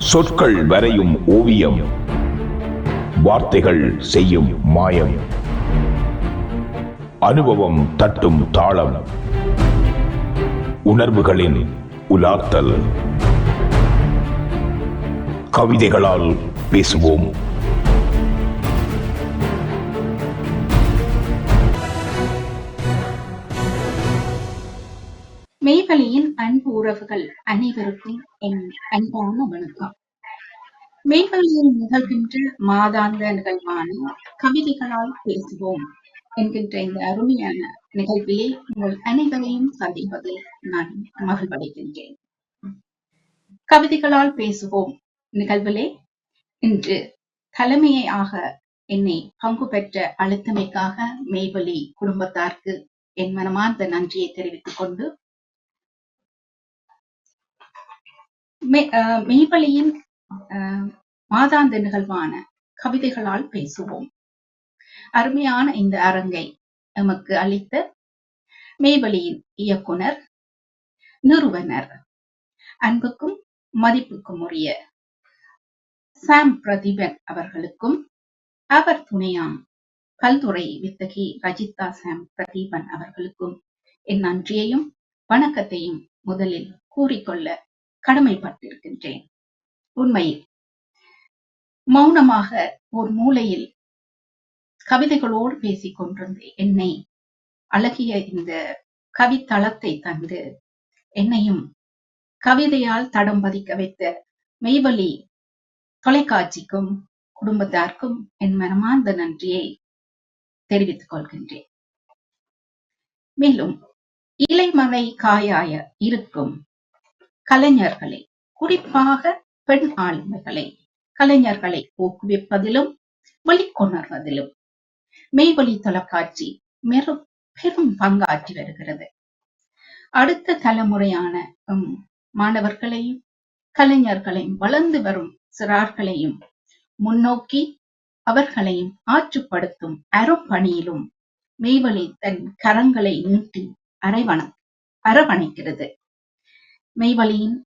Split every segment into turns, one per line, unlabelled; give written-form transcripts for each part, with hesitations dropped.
சொற்கள் வரையும் ஓவியம், வார்த்தைகள் செய்யும் மாயம், அனுபவம் தட்டும் தாளம், உணர்வுகளின் உலாத்தல். கவிதைகளால் பேசுவோம்.
மெய்வழியின் அன்பு உறவுகள் அனைவருக்கும் என் அன்பான வணக்கம். மெய்வழியில் நிகழ்கின்ற மாதாந்த நிகழ்வான கவிதைகளால் பேசுவோம் என்கின்ற இந்த அருமையான நிகழ்விலே உங்கள் அனைவரையும் சந்திப்பதில் நான் மகிழ்வடைகின்றேன். கவிதைகளால் பேசுவோம் நிகழ்விலே இன்று தலைமையாக என்னை பங்கு பெற்ற அழுத்தமைக்காக மெய்வழி குடும்பத்தாருக்கு என் மனமார்ந்த நன்றியை தெரிவித்துக் கொண்டு, மெய்வழியின் மாதாந்த நிகழ்வான கவிதைகளால் பேசுவோம் அருமையான இந்த அரங்கை எமக்கு அளித்த மெய்வழியின் இயக்குனர், நிறுவனர், அன்புக்கும் மதிப்புக்கும் உரிய சாம் பிரதீபன் அவர்களுக்கும், அவர் துணையாம் பல்துறை வித்தகி ரஜிதா சாம் பிரதீபன் அவர்களுக்கும் என் நன்றியையும் வணக்கத்தையும் முதலில் கூறிக்கொள்ள கடமைப்பட்டிருக்கின்றேன். உண்மையில் மௌனமாக ஒரு மூலையில் கவிதைகளோடு பேசிக் கொண்டிருந்த என்னை அழகிய இந்த கவித்தளத்தை தந்து என்னையும் கவிதையால் தடம் பதிக்க வைத்த மெய்வழி தொலைக்காட்சிக்கும் குடும்பத்தாருக்கும் என் மனமார்ந்த நன்றியை தெரிவித்துக் கொள்கின்றேன். மேலும் இலைமறை காயாய இருக்கும் கலைஞர்களை, குறிப்பாக பெண் ஆளுமைகளை, கலைஞர்களை ஊக்குவிப்பதிலும் வெளிக்கொணர்வதிலும் மெய்வழி தொலைக்காட்சி பெரும் பங்காற்றி வருகிறது. அடுத்த தலைமுறையான மாணவர்களையும் கலைஞர்களையும் வளர்ந்து வரும் சிறார்களையும் முன்னோக்கி அவர்களையும் ஆற்றுப்படுத்தும் அருப்பணியிலும் மெய்வழி தன் கரங்களை நீட்டி அரவணைக்கிறது. மெய்வழியின்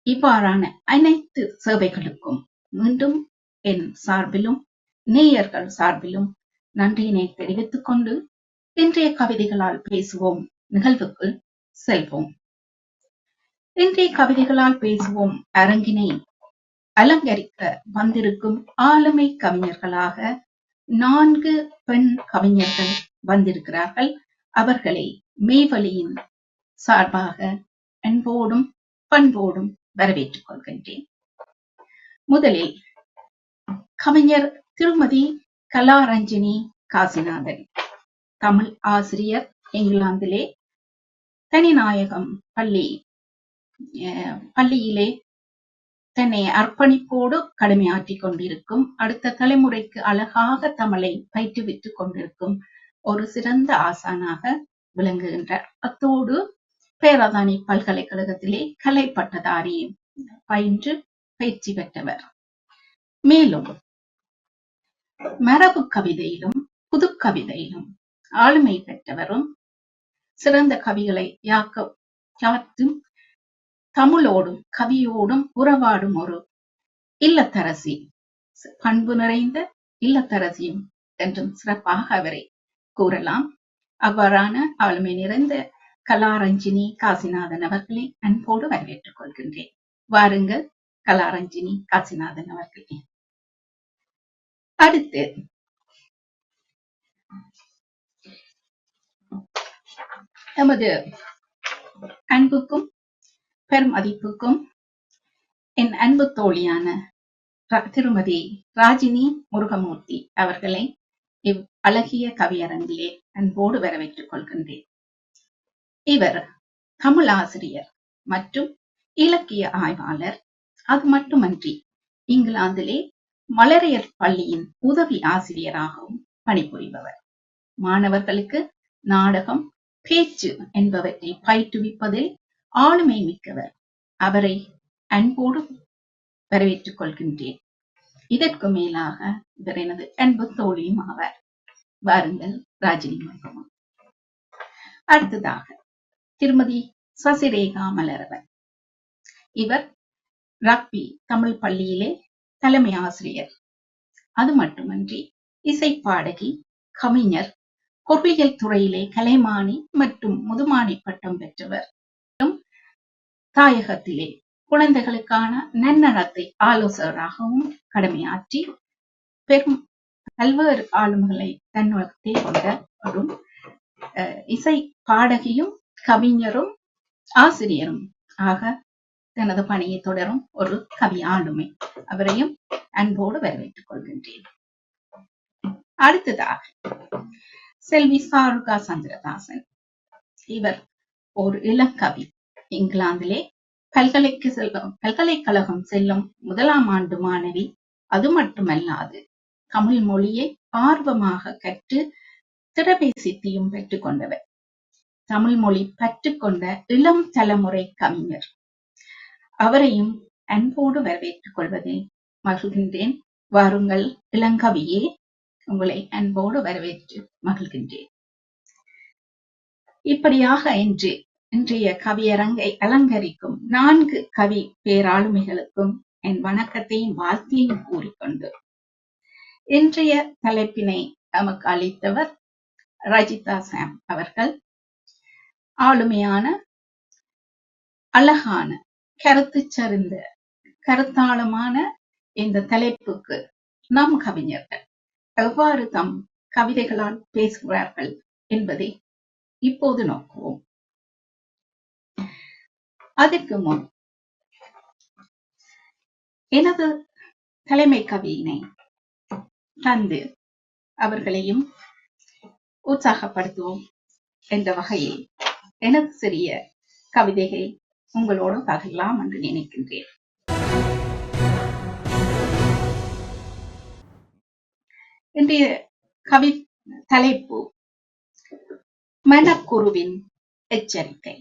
இவ்வாறான அனைத்து சேவைகளுக்கும் மீண்டும் என் சார்பிலும் நேயர்கள் சார்பிலும் நன்றியினை தெரிவித்துக் கொண்டு இன்றைய கவிதைகளால் பேசுவோம் நிகழ்வுக்கு செல்வோம். இன்றைய கவிதைகளால் பேசுவோம் அரங்கினை அலங்கரிக்க வந்திருக்கும் ஆளுமை கவிஞர்களாக 4 பெண் கவிஞர்கள் வந்திருக்கிறார்கள். அவர்களை மெய்வழியின் சார்பாக அன்போடும் பண்போடும் வரவேற்றுக் கொள்கின்றேன். முதலில் கவிஞர் திருமதி கலாரஞ்சினி காசிநாதன், தமிழ் ஆசிரியர், இங்கிலாந்திலே தனிநாயகம் பள்ளியிலே தன்னை அர்ப்பணிப்போடு கடமையாற்றிக் கொண்டிருக்கும், அடுத்த தலைமுறைக்கு அழகாக தமிழை பயிற்றுவித்துக் கொண்டிருக்கும் ஒரு சிறந்த ஆசானாக விளங்குகின்றார். அத்தோடு பேராதானி பல்கலைக்கழகத்திலே கலை பட்டதாரியும் பயின்று பயிற்சி பெற்றவர். மேலும் மரபு கவிதையிலும் புது கவிதையிலும் ஆளுமை பெற்றவரும், சிறந்த கவிகளை யாத்தும் தமிழோடும் கவியோடும் உறவாடும் ஒரு இல்லத்தரசி, பண்பு நிறைந்த இல்லத்தரசியும் என்றும் சிறப்பாக அவரை கூறலாம். அவ்வாறான ஆளுமை நிறைந்த கலாரஞ்சினி காசிநாதன் அவர்களை அன்போடு வரவேற்றுக் கொள்கின்றேன். வாருங்கள் கலாரஞ்சினி காசிநாதன் அவர்களே. அடுத்து நமது அன்புக்கும் பெருமதிப்புக்கும் என் அன்பு தோழியான திருமதி ராஜினி முருகமூர்த்தி அவர்களை இவ் அழகிய கவியரங்கிலே அன்போடு வரவேற்றுக் கொள்கின்றேன். இவர் தமிழ் ஆசிரியர் மற்றும் இலக்கிய ஆய்வாளர். அது மட்டுமன்றி இங்கிலாந்திலே மலரையர் பள்ளியின் உதவி ஆசிரியராகவும் பணிபுரிபவர். மாணவர்களுக்கு நாடகம், பேச்சு என்பவற்றை பயிற்றுவிப்பதில் ஆளுமை மிக்கவர். அவரை அன்போடு வரவேற்றுக் கொள்கின்றேன். இதற்கு மேலாக இவர் எனது அன்பு தோழியும் ஆவார். வாருங்கள் ராஜினி முருகமூர்த்தி. அடுத்ததாக திருமதி சசிரேகா மலரவன். இவர் ரக்பி தமிழ் பள்ளியிலே தலைமை ஆசிரியர். அது மட்டுமன்றி இசை பாடகி, கவிஞர், பொருளியல் துறையிலே கலைமானி மற்றும் முதுமானி பட்டம் பெற்றவர். தாயகத்திலே குழந்தைகளுக்கான நன்னடத்தை ஆலோசகராகவும் கடமையாற்றி பெரும் பல்வேறு ஆளுமைகளை தன்னுளத்தை கொண்ட ஒரு இசை பாடகியும் கவிஞரும் ஆசிரியரும் ஆக தனது பணியை தொடரும் ஒரு கவி ஆளுமை. அவரையும் அன்போடு வரவேற்றுக் கொள்கின்றேன். அடுத்ததாக செல்வி சாருகா சந்திரதாசன். இவர் ஒரு இளங்கவி. இங்கிலாந்திலே பல்கலைக்கழகம் செல்லும் 1ஆம் ஆண்டு மாணவி. அது மட்டுமல்லாது தமிழ் மொழியை ஆர்வமாக கற்று திறமை சித்தியும் பெற்றுக் கொண்டவர். தமிழ் மொழி பற்றுக்கொண்ட இளம் தலைமுறை கவிஞர். அவரையும் அன்போடு வரவேற்றுக் கொள்வதில் மகிழ்கின்றேன். வாருங்கள் இளங்கவியே, உங்களை அன்போடு வரவேற்று மகிழ்கின்றேன். இப்படியாக இன்றைய கவியரங்கை அலங்கரிக்கும் 4 கவி பேராளுமைகளுக்கும் என் வணக்கத்தையும் வாழ்த்தையும் கூறிக்கொண்டு இன்றைய தலைப்பினை நமக்கு அளித்தவர் ரஜிதா சாம் அவர்கள். ஆளுமையான, அழகான, கருத்து சரிந்த, கருத்தாளமான இந்த தலைப்புக்கு நம் கவிஞர்கள் எவ்வாறு தம் கவிதைகளால் பேசுகிறார்கள் என்பதை இப்போது நோக்குவோம். அதற்கு முன் எனது தலைமை கவியினை தந்து அவர்களையும் உற்சாகப்படுத்துவோம் என்ற வகையில் எனது சிறிய கவிதைகளை உங்களோடு பகிரலாம் என்று நினைக்கின்றேன். இன்றைய கவி தலைப்பு மனக்குருவின் எச்சரிக்கை.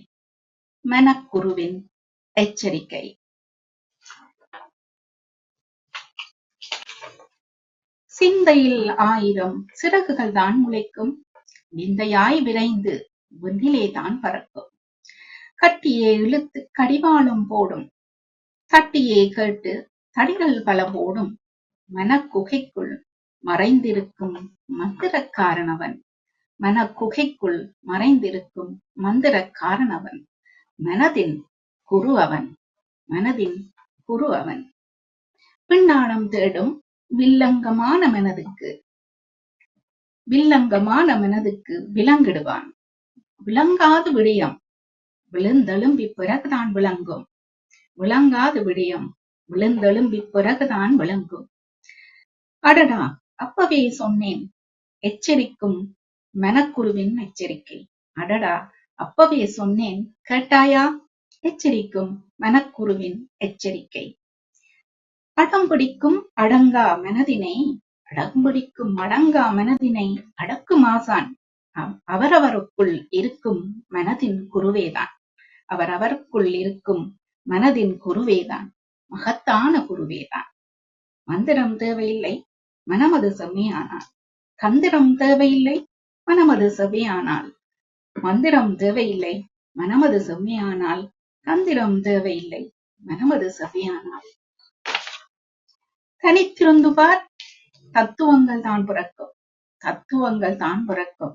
மனக்குருவின் எச்சரிக்கை. சிந்தையில் 1000 சிறகுகள் தான் முளைக்கும், விந்தையாய் விரைந்து விண்ணிலே தான் பறக்கும். கட்டியே இழுத்து கடிவாளம் போடும், தட்டியே கேட்டு தடிகள் பல போடும். மனக்குகைக்குள் மறைந்திருக்கும் மந்திரக்காரனவன், மனக்குகைக்குள் மறைந்திருக்கும் மந்திரக்காரனவன், மனதின் குரு அவன், மனதின் குரு அவன். பின்னாடம் தேடும் வில்லங்கமான மனதுக்கு விலங்கிடுவான். விளங்காத விடயம் விழுந்தெழும்பி பிறகுதான் விளங்கும். விளங்காத விடயம் விழுந்தெழும்பி பிறகுதான் விளங்கும். அடடா, அப்பவே சொன்னேன், எச்சரிக்கும் மனக்குருவின் எச்சரிக்கை. அடடா, அப்பவே சொன்னேன், கேட்டாயா? எச்சரிக்கும் மனக்குருவின் எச்சரிக்கை. அடம்பிடிக்கும் அடங்கா மனதினை அடக்கும் ஆசான் அவரவருக்குள் இருக்கும் மனதின் குருவேதான். அவரவருக்குள் இருக்கும் மனதின் குருவேதான், மகத்தான குருவேதான். மந்திரம் தேவையில்லை, மனமது செம்மையானால். தந்திரம் தேவையில்லை, மனமது செவ்வையானால். மந்திரம் தேவையில்லை, மனமது செம்மையானால். தந்திரம் தேவையில்லை, மனமது செவ்வையானால். தனித்திருந்து பார், தத்துவங்கள் தான் பிறக்கும். தத்துவங்கள் தான் பிறக்கும்.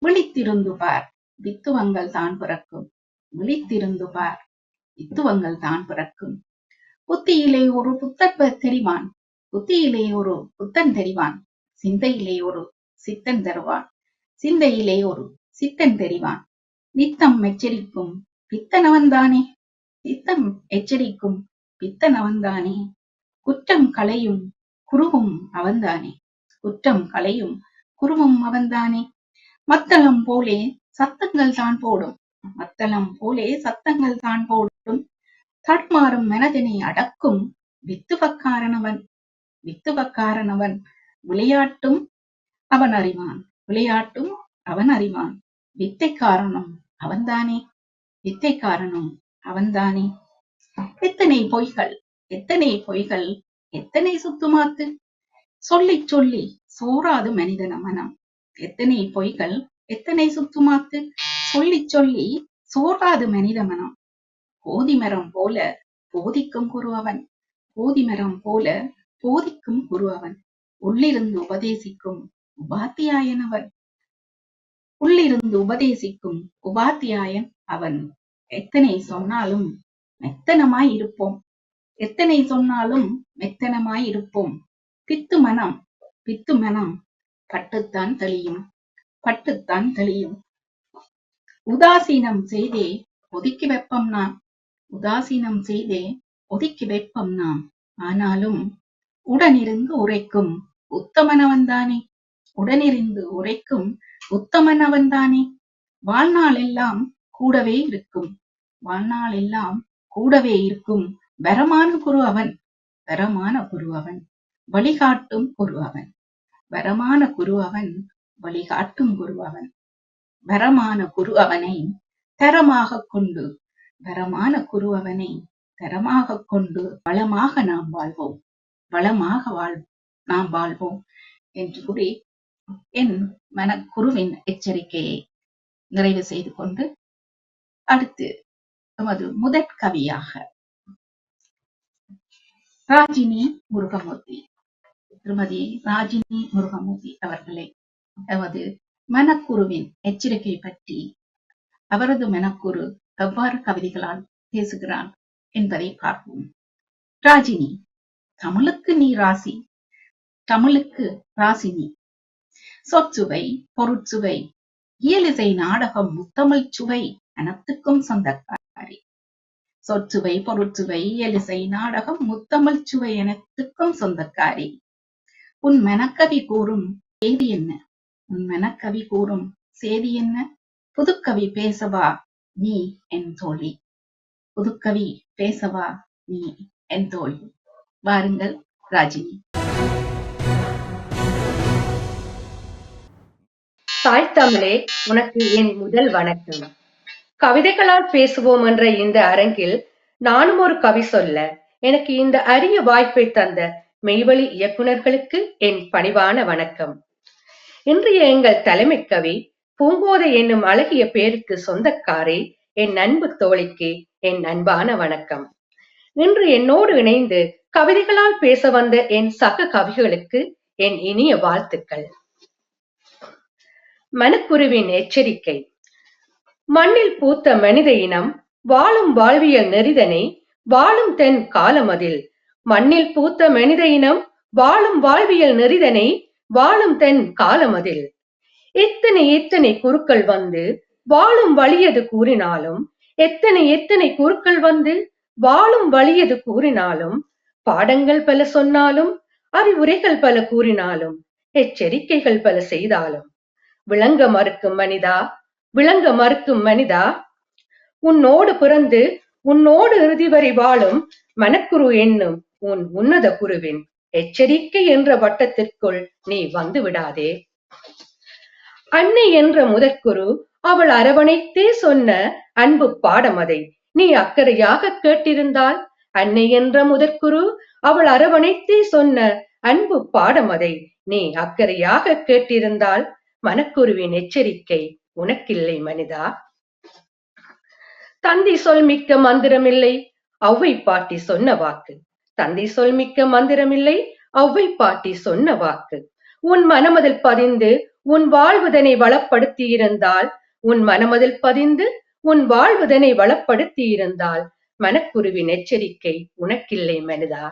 விழித்திருந்து பார், வித்துவங்கள் தான் பிறக்கும். விழித்திருந்து பார், வித்துவங்கள் தான் பிறக்கும். புத்தியிலே ஒரு புத்தன் தெரிவான், புத்தியிலே ஒரு புத்தன் தெரிவான். சிந்தையிலே ஒரு சித்தன் தருவான், சிந்தையிலே ஒரு சித்தன் தெரிவான். நித்தம் எச்சரிக்கும் பித்தனவன்தானே, நித்தம் எச்சரிக்கும் பித்தனவன்தானே. குற்றம் களையும் குருவும் அவன்தானே, குற்றம் களையும் குருவும் அவன்தானே. மத்தளம் போலே சத்தங்கள் தான் போடும், மத்தளம் போலே சத்தங்கள் தான் போடும். தடுமாறும் மனதினை அடக்கும் வித்துவக்காரனவன், வித்துவக்காரனவன். விளையாட்டும் அவன் அறிவான், விளையாட்டும் அவன் அறிவான். வித்தை காரணம் அவன்தானே, வித்தை காரணம் அவன்தானே. எத்தனை பொய்கள், எத்தனை பொய்கள், எத்தனை சுத்துமாத்து. சொல்லிச் சொல்லி சோறாது மனிதன மனம். எத்தனை பொய்கள், எத்தனை சுத்துமாத்து. சொல்லிச் சொல்லி சோறாது மனித மனம். போதிமரம் போல போதிக்கும் குரு அவன். போதிமரம் போல போதிக்கும் குரு அவன். உள்ளிருந்து உபதேசிக்கும் உபாத்தியாயன் அவன். உள்ளிருந்து உபதேசிக்கும் உபாத்தியாயன் அவன். எத்தனை சொன்னாலும் மெத்தனமாய் இருப்போம். எத்தனை சொன்னாலும் மெத்தனமாய் இருப்போம். பித்து மனம் பட்டுத்தான் தெளியும். பட்டுத்தான் தெளியும். உதாசீனம் செய்தே ஒதுக்கி வைப்பம் நாம். உதாசீனம் செய்தே ஒதுக்கி வைப்பம் நாம். ஆனாலும் உடனிருந்து உரைக்கும் உத்தமனவன்தானே. உடனிருந்து உரைக்கும் உத்தமனவன்தானே. வாழ்நாள் எல்லாம் கூடவே இருக்கும். வாழ்நாள் எல்லாம் கூடவே இருக்கும். வரமான குரு அவன். வரமான குரு அவன். வழிகாட்டும் குரு அவன். வரமான குரு அவன். வழிகாட்டும் குரு அவன். வரமான குரு அவனை தரமாக கொண்டு, வரமான குரு அவனை தரமாக கொண்டு வளமாக நாம் வாழ்வோம். வளமாக நாம் வாழ்வோம் என்று கூறி என் மனக்குருவின் எச்சரிக்கையை நிறைவு செய்து கொண்டு அடுத்து நமது முதற் கவியாக ராஜினி முருகமூர்த்தி, திருமதி ராஜினி முருகமூர்த்தி அவர்களை நமது மனக்குருவின் எச்சரிக்கை பற்றி அவரது மனக்குரு எவ்வாறு கவிதைகளால் பேசுகிறான் என்பதை பார்ப்போம். ராஜினி, தமிழுக்கு நீ ராசி, தமிழுக்கு ராசினி. சொற்சுவை, பொருட்சுவை, இயலிசை நாடகம் முத்தமிழ் சுவை அனைத்துக்கும் சொந்தக்காரி. சொற்சுவை, பொருட்சுவை, இயலிசை நாடகம் முத்தமிழ் சுவை அனைத்துக்கும் சொந்தக்காரி. உன் மனக்கவி கூறும் செய்தி என்ன? உன் மனக்கவி கூறும் செய்தி என்ன? புதுக்கவி பேசவா நீ என் தோழி. புதுக்கவி பேசவா நீ என் தோழி. வாருங்கள் ராஜினி.
தாய் தமிழே, உனக்கு என் முதல் வணக்கம். கவிதைகளால் பேசுவோம் என்ற இந்த அரங்கில் நானும் ஒரு கவி சொல்ல எனக்கு இந்த அரிய வாய்ப்பை தந்த மெய்வழி இயக்குனர்களுக்கு என் பணிவான வணக்கம். இன்றைய எங்கள் தலைமை கவி பூங்கோதை என்னும் அழகிய பேருக்கு சொந்தக்காரே என் அன்பு தோழிக்கு என் அன்பான வணக்கம். இன்று என்னோடு இணைந்து கவிதைகளால் பேச வந்த என் சக கவிகளுக்கு என் இனிய வாழ்த்துக்கள். மனக்குருவின் எச்சரிக்கை. மண்ணில் பூத்த மனித இனம் வாழும் வாழ்வியல் நெறிதனை வாழும் தென் காலமதில். மண்ணில் பூத்த மனித இனம் வாழும் வாழ்வியல் நெறிதனை வாழும் தென் காலமதில். எத்தனை எத்தனை குருக்கள் வந்து வாழும் வழியது கூறினாலும், எத்தனை எத்தனை குருக்கள் வந்து வாழும் வழியது கூறினாலும், பாடங்கள் பல சொன்னாலும், அறிவுரைகள் பல கூறினாலும், எச்சரிக்கைகள் பல செய்தாலும், விளங்க மறுக்கும் மனிதா, விளங்க மறுக்கும் மனிதா, உன்னோடு பிறந்து உன்னோடு இறுதி வரை வாழும் மனக்குரு என்னும் உன் உன்னத குருவின் எச்சரிக்கை என்ற வட்டத்திற்குள் நீ வந்து விடாதே. அன்னை என்ற முதற்குரு அவள் அரவணைத்தே சொன்ன அன்பு பாடம் அதை நீ அக்கறையாக கேட்டிருந்தால், அன்னை என்ற முதற்குரு அவள் அரவணைத்தே சொன்ன அன்பு பாடம் அதை நீ அக்கறையாக கேட்டிருந்தால், மனக்குருவின் எச்சரிக்கை உனக்கில்லை மனிதா. தந்தை சொல் மிக்க மந்திரமில்லை ஒளவை பாட்டி சொன்ன வாக்கு. தந்தை சொல் மிக்க மந்திரமில்லை ஒளவை பாட்டி சொன்ன வாக்கு. உன் மனமதில் பதிந்து உன் வாழ்வுதனை வளப்படுத்தி இருந்தால், உன் மனமதில் பதிந்து உன் வாழ்வுதனை வளப்படுத்தி இருந்தால், மனக்குருவின் எச்சரிக்கை உனக்கில்லை மனிதா.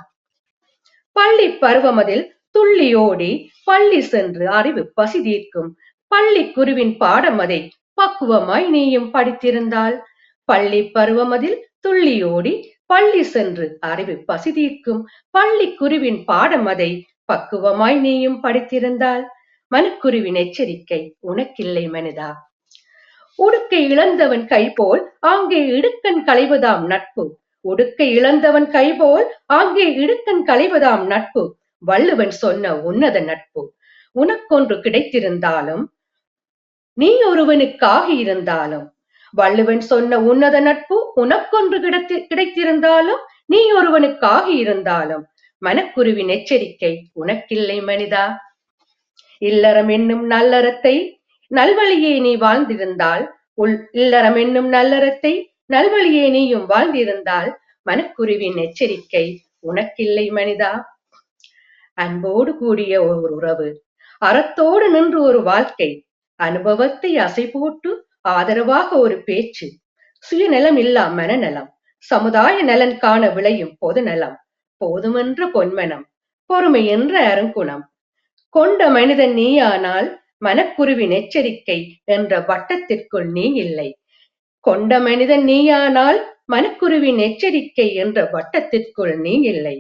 பள்ளி பருவமதில் துள்ளி ஓடி பள்ளி சென்று அறிவு பசி தீர்க்கும் பள்ளி குருவின் பாடம் அதை பக்குவமாய் நீயும் படித்திருந்தால், பள்ளி பருவமதில் துள்ளி ஓடி பள்ளி சென்று அறிவு பசி தீர்க்கும் பள்ளி குருவின் பாடம் அதை பக்குவமாய் நீயும் படித்திருந்தால், மனக்குருவின் எச்சரிக்கை உனக்கில்லை மனிதா. உடுக்கை இழந்தவன் கைபோல் ஆங்கே இடுக்கண் களைவதாம் நட்பு. உடுக்கை இழந்தவன் கைபோல் ஆங்கே இடுக்கண் களைவதாம் நட்பு. வள்ளுவன் சொன்ன உன்னத நட்பு உனக்கொன்று கிடைத்திருந்தாலும், நீ ஒருவனுக்காக இருந்தாலும். வள்ளுவன் சொன்ன உன்னத நட்பு உனக்கொன்று கிடைத்திருந்தாலும், நீ ஒருவனுக்காக இருந்தாலும், மனக்குருவின் எச்சரிக்கை உனக்கில்லை மனிதா. இல்லறம் என்னும் நல்லறத்தை நல்வழியே நீ வாழ்ந்திருந்தால், இல்லறம் என்னும் நல்லறத்தை நல்வழியே நீயும் வாழ்ந்திருந்தால், மனக்குருவின் எச்சரிக்கை உனக்கில்லை மனிதா. அன்போடு கூடிய ஒரு உறவு, அறத்தோடு நின்று ஒரு வாழ்க்கை, அனுபவத்தை அசை போட்டு ஆதரவாக ஒரு பேச்சு, சுயநலம் இல்லா மனநலம், சமுதாய நலன் காண விளையும் பொது நலம், போதுமென்ற பொன்மனம், பொறுமை என்ற அருங்குணம் கொண்ட மனிதன் நீயானால் மனக்குருவின் எச்சரிக்கை என்ற வட்டத்திற்குள் நீ இல்லை. கொண்ட மனிதன் நீயானால் மனக்குருவின் எச்சரிக்கை என்ற வட்டத்திற்குள் நீ இல்லை.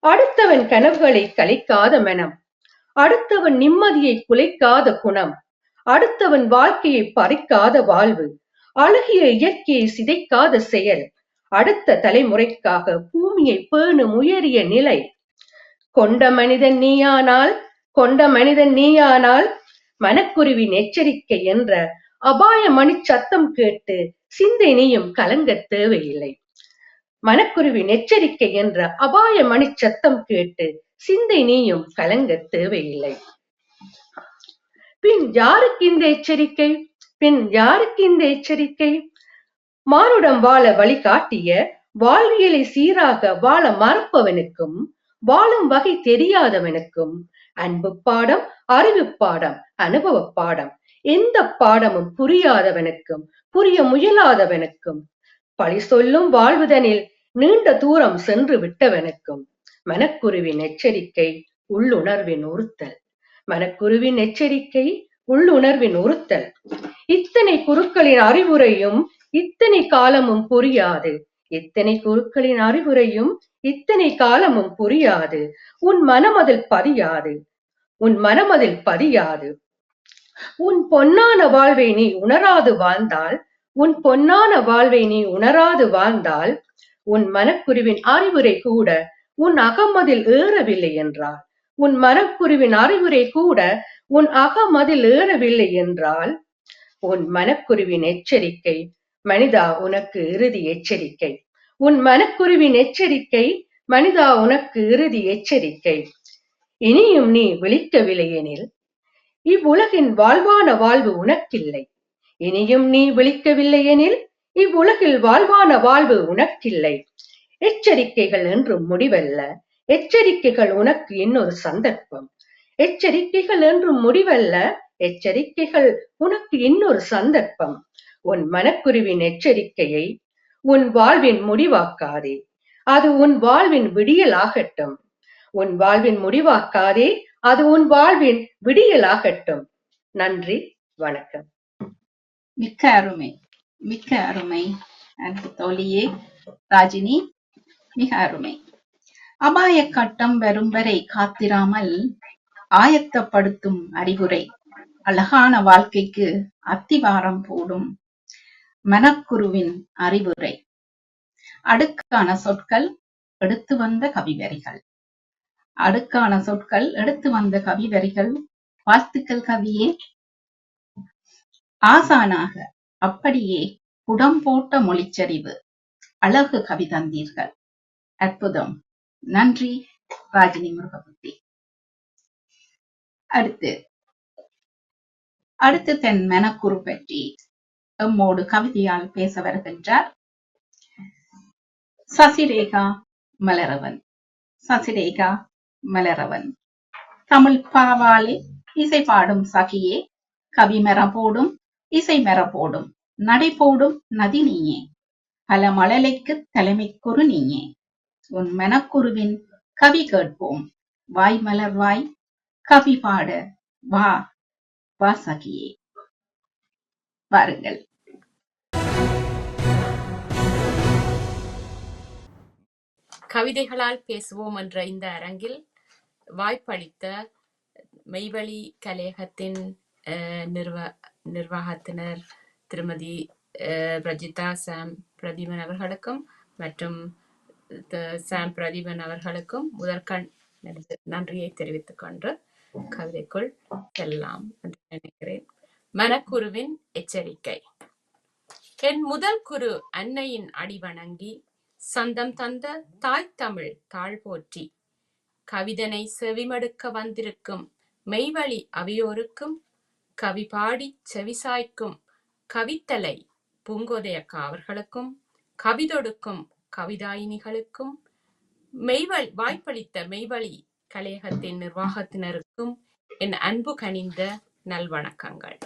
அடுத்தவன் கனவுகளை கலைக்காத மனம், அடுத்தவன் நிம்மதியை குலைக்காத குணம், அடுத்தவன் வாழ்க்கையை பறிக்காத வாழ்வு, அழகிய இயற்கையை சிதைக்காத செயல், அடுத்த தலைமுறைக்காக பூமியை பேணும் உயரிய நிலை. கொண்ட மனிதன் நீயானால் மனக்குருவின் எச்சரிக்கை என்ற அபாய மணி சத்தம் கேட்டு சிந்தை நீயும் கலங்க தேவையில்லை. மனக்குருவின் எச்சரிக்கை என்ற அபாய மணி சத்தம் கேட்டு சிந்தை நீயும் கலங்க தேவையில்லை. பின் யாருக்கு இந்த எச்சரிக்கை? மானுடம் வாழ வழிகாட்டிய, வாழ்வியலை சீராக வாழ மறப்பவனுக்கும், வாழும் வகை தெரியாதவனுக்கும், அன்பு பாடம், அறிவு பாடம், அனுபவ பாடம், எந்த பாடமும் புரியாதவனுக்கும், புரிய முயலாதவனுக்கும், பழி சொல்லும் வாழ்வுதனில் நீண்ட தூரம் சென்று விட்டவனுக்கும் மனக்குருவின் எச்சரிக்கை உள்ளுணர்வின் உறுத்தல். மனக்குருவின் எச்சரிக்கை உள்ளுணர்வின் உறுத்தல். இத்தனை குருக்களின் அறிவுரையும் இத்தனை காலமும் புரியாது. இத்தனை குருக்களின் அறிவுரையும் இத்தனை காலமும் புரியாது. உன் மனமதில் பதியாது. உன் பொன்னான வாழ்வை நீ உணராது வாழ்ந்தால், உன் மனக்குருவின் அறிவுரை கூட உன் அகமதில் ஏறவில்லை என்றால், உன் மனக்குருவின் எச்சரிக்கை மனிதா உனக்கு இறுதி எச்சரிக்கை. இனியும் நீ விழிக்கவில்லை எனில் இவ்வுலகின் வாழ்வான வாழ்வு உனக்கில்லை. எச்சரிக்கைகள் என்றும் முடிவல்ல. எச்சரிக்கைகள் உனக்கு இன்னொரு சந்தர்ப்பம். உன் மனக்குருவின் எச்சரிக்கையை உன் வாழ்வின் முடிவாக்காதே. அது உன் வாழ்வின் விடியலாகட்டும். நன்றி, வணக்கம்.
மிக்க அருமை அன்பு தோழியே ராஜினி, மிக அருமை. அபாய கட்டம் வரும் வரை காத்திராமல் ஆயத்தப்படுத்தும் அறிவுரை, அழகான வாழ்க்கைக்கு அத்திவாரம் போடும் மனக்குருவின் அறிவுரை, அடுக்கான சொற்கள் எடுத்து வந்த கவிவரிகள். வாழ்த்துக்கள் கவியே. ஆசானாக அப்படியே புடம் போட்ட மொழிச்சரிவு, அழகு கவி தந்தீர்கள். அற்புதம். நன்றி ராஜினி முருகபுத்தி. அடுத்து தன் மனக்குரு பற்றி எம்மோடு கவிதையால் பேச வருகின்றார் சசிரேகா மலரவன். தமிழ் பாவாலே இசை பாடும் சகியே, கவி மரபோடும் இசை மரபோடும் நடைபோடும் நதி நீயே, பல மழலைக்கு தலைமைக்குரு நீயே. உன் மனக்குருவின் கவி கேட்போம், வாய் மலர்வாய் கவி பாட வா சகியே. வாருங்கள்.
கவிதைகளால் பேசுவோம் என்ற இந்த அரங்கில் வாய்ப்பளித்த மெய்வழி கலையகத்தின் நிர்வாகத்தினர் திருமதி பிரஜிதா சாம் பிரதீபன் அவர்களுக்கும் மற்றும் சாம் பிரதீபன் அவர்களுக்கும் முதற்கண் நன்றியை தெரிவித்துக் கொண்டு கவிதைக்குள் செல்லலாம் என்று நினைக்கிறேன். மனக்குருவின் எச்சரிக்கை. என் முதல் குரு அன்னையின் அடிவணங்கி, சந்தம் தந்த தாய் தமிழ் தாழ் போற்றி, கவிதனை செவிமடுக்க வந்திருக்கும் மெய்வழி அவையோருக்கும், கவி பாடி செவிசாய்க்கும் கவித்தலை பூங்கோதையக்கா அவர்களுக்கும், கவிதொடுக்கும் கவிதாயினிகளுக்கும் வாய்ப்பளித்த மெய்வழி கலையகத்தின் நிர்வாகத்தினருக்கும் என் அன்பு கனிந்த நல்வணக்கங்கள்.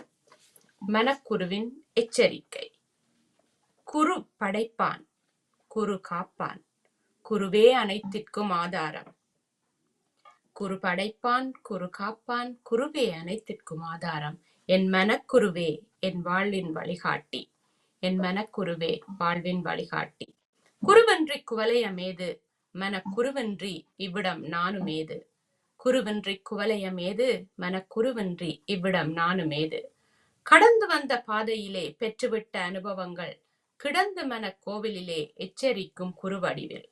மனக்குருவின் எச்சரிக்கை. குரு படைப்பான், குரு காப்பான், குருவே அனைத்திற்கும் ஆதாரம். குரு படைப்பான், குரு காப்பான், குருவே அனைத்திற்கும் ஆதாரம். என் மனக்குருவே என் வாழ்வின் வழிகாட்டி. என் மனக்குருவே வாழ்வின் வழிகாட்டி. குருவன்றி குவலயமேது, மனக்குருவன்றி இவ்விடம் நானுமேது. குருவன்றி குவலயமேது, மனக்குருவன்றி இவ்விடம் நானுமேது. கடந்து வந்த பாதையிலே பெற்றுவிட்ட அனுபவங்கள் கிடந்து மன கோவிலிலே எச்சரிக்கும் குருவடிவில்.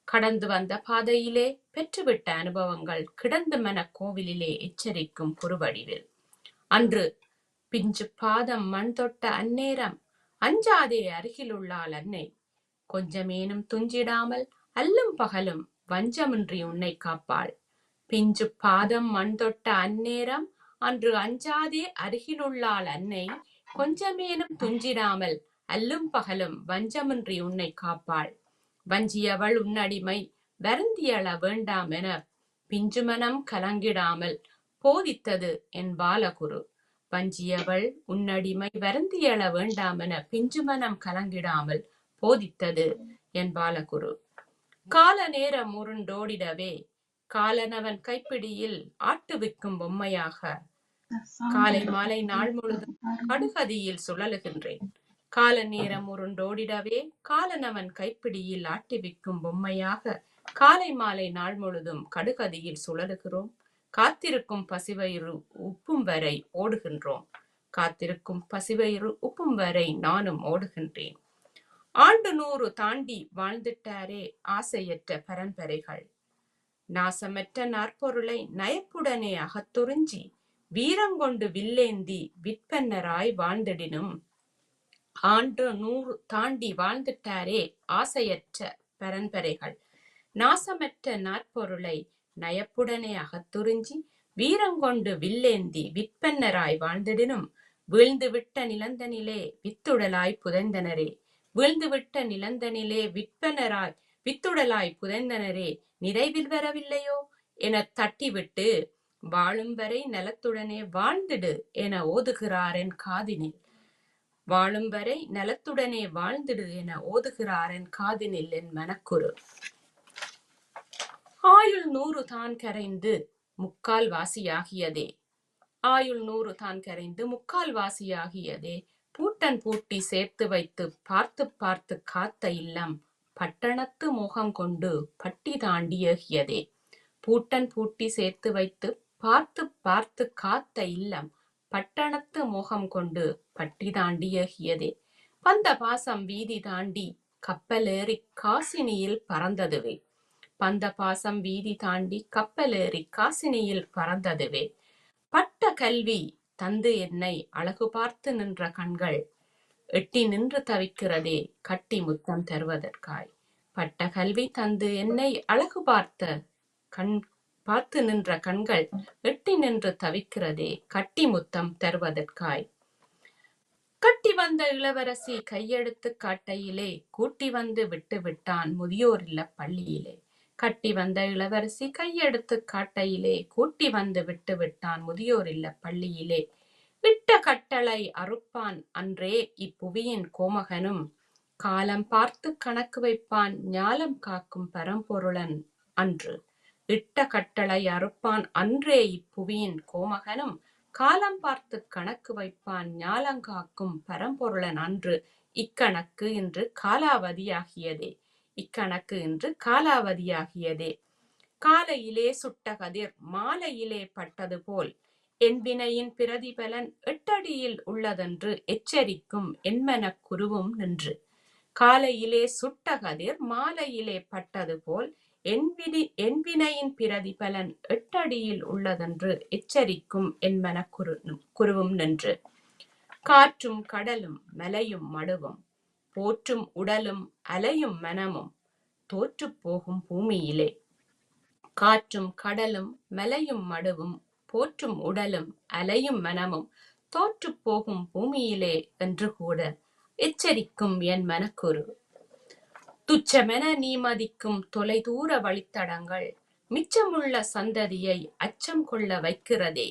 கடந்து வந்த பாதையிலே பெற்றுவிட்ட அனுபவங்கள் கிடந்து மன கோவிலிலே எச்சரிக்கும் குருவடிவில். அன்று பிஞ்சு பாதம் மண் தொட்ட அந்நேரம் அஞ்சாதே அருகிலுள்ளாள் அன்னை. கொஞ்சமேனும் துஞ்சிடாமல் அல்லும் பகலும் வஞ்சமின்றி உன்னை காப்பாள். பிஞ்சு பாதம் மண் தொட்ட அந்நேரம் அன்று அஞ்சாதே அருகிலுள்ளாள் அன்னை. கொஞ்சமேனும் துஞ்சிடாமல் அல்லும் பகலும் வஞ்சமின்றி உன்னை காப்பாள். வஞ்சியவள் உன்னடிமை வருந்தியள வேண்டாம் என பிஞ்சுமனம் கலங்கிடாமல் போதித்தது என் பாலகுரு. வஞ்சியவள் உன்னடிமை வருந்தியள வேண்டாம் என பிஞ்சுமனம் கலங்கிடாமல் போதித்தது என் பாலகுரு. கால நேரம் உருண்டோடிடவே காலனவன் கைப்பிடியில் ஆட்டுவிக்கும் பொம்மையாக காலை மாலை நாள் முழுதும் கடுகதியில் சுழலுகின்றேன். கால நேரம் உருண்டோடிடவே காலனவன் கைப்பிடியில் ஆட்டிவிக்கும் பொம்மையாக காலை மாலை நாள் முழுதும் கடுகதியில் சுழலுகிறோம். காத்திருக்கும் பசிவயிறு உப்பும் வரை ஓடுகின்றோம். காத்திருக்கும் பசிவயிறு உப்பும் வரை நானும் ஓடுகின்றேன். ஆண்டு 100 தாண்டி வாழ்ந்துட்டாரே ஆசையற்ற பரம்பரைகள். நாசமற்ற நாற்பொருளை நயப்புடனே அகத்துறிஞ்சி வீரங்கொண்டு வில்லேந்தி விற்பன்னராய் வாழ்ந்திடினும் ஆண்டு 100 தாண்டி வாழ்ந்துட்டாரே ஆசையற்ற பரம்பரைகள். நாசமற்ற நாற்பொருளை நயப்புடனே அகத்துறிஞ்சி வீரங்கொண்டு வில்லேந்தி விற்பன்னராய் வாழ்ந்திடினும் வீழ்ந்துவிட்ட நிலந்தனிலே வித்துடலாய் புதைந்தனரே. வீழ்ந்துவிட்ட நிலந்தனிலே வித்துடலாய் புதைந்தனரே நிறைவில் வரவில்லையோ என தட்டிவிட்டு வாழும் வரை நலத்துடனே வாழ்ந்திடு என ஓதுகிறார் என் காதினில். வாழும் வரை நலத்துடனே வாழ்ந்திடு என ஓதுகிறார் என் காதினில் என் மனக்குரு. ஆயுள் 100 தான் கரைந்து முக்கால் வாசியாகியதே. ஆயுள் 100 தான் கரைந்து முக்கால் வாசியாகியதே. பூட்டன் பூட்டி சேர்த்து வைத்து பார்த்து பார்த்து காத்த இல்லம் பட்டணத்து மோகம் கொண்டு பட்டி தாண்டியகியதே. பூட்டன் பூட்டி சேர்த்து வைத்து பார்த்து பார்த்து காத்த இல்லம் பட்டணத்து மோகம் கொண்டு பட்டி தாண்டியகியதே. பந்த பாசம் வீதி தாண்டி கப்பலேறி காசினியில் பறந்ததுவே. பந்த பாசம் வீதி தாண்டி கப்பலேறி காசினியில் பறந்ததுவே. பட்ட கல்வி தந்து என்னை அழகு பார்த்து நின்ற கண்கள் எட்டி நின்று தவிக்கிறதே கட்டி முத்தம் தருவதற்காய். பட்ட கல்வி தந்து என்னை அழகு பார்த்து நின்ற கண்கள் எட்டி நின்று தவிக்கிறதே கட்டி முத்தம் தருவதற்காய். கட்டி வந்த இளவரசி கையெடுத்து காட்டையிலே கூட்டி வந்து விட்டு விட்டான் முதியோர் இல்ல பள்ளியிலே. கட்டி வந்த இளவரசி கையெடுத்து காட்டையிலே கூட்டி வந்து விட்டு விட்டான் முதியோர் இல்ல பள்ளியிலே. விட்ட கட்டளை அறுப்பான் அன்றே இப்புவியின் கோமகனும் காலம் பார்த்து கணக்கு வைப்பான் ஞாலம் காக்கும் பரம்பொருளன் அன்று. இட்ட கட்டளை அறுப்பான் அன்றே இப்புவியின் கோமகனும் காலம் பார்த்து கணக்கு வைப்பான் ஞாலங்காக்கும் பரம்பொருளன் அன்று. இக்கணக்கு இன்று காலாவதியாகியதே. இக்கணக்கு இன்று காலாவதியாகியதே. காலையிலே சுட்ட கதிர் மாலையிலே பட்டது போல் என் வினையின் பிரதிபலன் 8 அடியில் உள்ளதென்று எச்சரிக்கும் என்மனக் குருவும் நின்று. காலையிலே சுட்ட கதிர் மாலையிலே பட்டது போல் என் வினையின் பிரதிபலன் 8 அடியில் உள்ளதென்று எச்சரிக்கும் என் மனக்குருவும் நின்று. காற்றும் கடலும் மலையும் மடுவும் போற்றும் உடலும் அலையும் மனமும் தோற்று போகும் பூமியிலே. காற்றும் கடலும் மலையும் மடுவும் போற்றும் உடலும் அலையும் மனமும் தோற்று போகும் பூமியிலே என்று கூட எச்சரிக்கும் என் மனக்குரு. துச்சமென நீ மதிக்கும் தொலைதூர வழித்தடங்கள் மிச்சமுள்ள சந்ததியை அச்சம் கொள்ள வைக்கிறதே.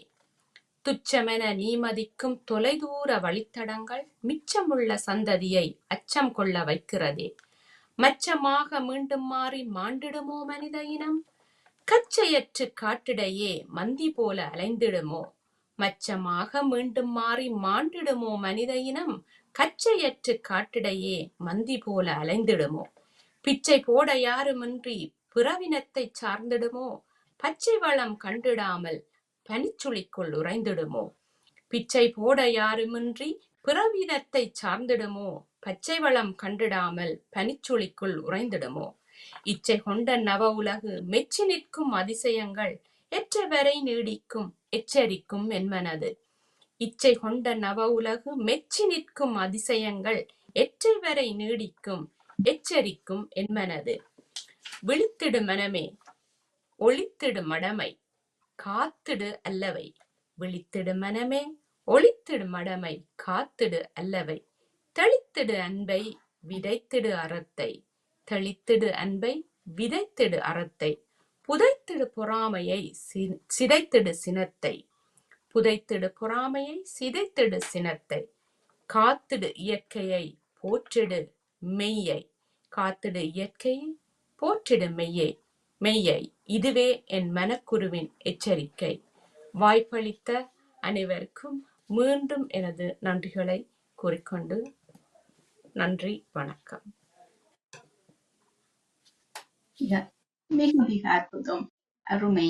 துச்சமென நீ மதிக்கும் தொலைதூர வழித்தடங்கள் மிச்சமுள்ள சந்ததியை அச்சம் கொள்ள வைக்கிறதே. மச்சமாக மீண்டும் மாறி மாண்டிடுமோ மனித இனம்? கச்சையற்று காட்டிடையே மந்தி போல அலைந்திடுமோ? மச்சமாக மீண்டும் மாறி மாண்டிடுமோ மனித இனம்? கச்சையற்று காட்டிடையே மந்தி போல அலைந்திடுமோ? பிச்சை போட யாருமின்றி பிறவினத்தை சார்ந்திடுமோ? பச்சை வளம் கண்டிடாமல் பனிச்சுளிக்குள் உறைந்திடுமோ? பிச்சை போட யாருமின்றி பிறவினத்தை சார்ந்திடுமோ? பச்சை வளம் கண்டிடாமல் பனிச்சுளிக்குள் உறைந்திடுமோ? இச்சை கொண்ட நவ உலகு மெச்சி நிற்கும் அதிசயங்கள் எற்றவரை நீடிக்கும் எச்சரிக்கும் என்மனது. இச்சை கொண்ட நவ உலகு மெச்சி நிற்கும் அதிசயங்கள் எற்றைவரை நீடிக்கும் எச்சரிக்கும் என்மனது. விழித்திடு மனமே, ஒளித்திடு மடமை, காத்திடு அல்லவை. விழித்திடு மனமே, ஒளித்திடு மடமை, காத்திடு அல்லவை. தெளித்திடு அன்பை, விதைத்திடு அறத்தை. தெளித்திடு அன்பை, விதைத்திடு அறத்தை. புதைத்திடு பொறாமையை, சிதைத்திடு சினத்தை. புதைத்திடு பொறாமையை, சிதைத்திடு சினத்தை. காத்திடு இயற்கையை, போற்றிடு மெய்யை. காத்திடு இயற்கையை, போற்றிடு மெய்யை. மெய்யை. இதுவே என் மனக்குருவின் எச்சரிக்கை. வாய்ப்பளித்த அனைவருக்கும் மீண்டும் எனது நன்றிகளை கூறிக்கொண்டு நன்றி, வணக்கம்.
மிக மிக அற்புதம், அருமை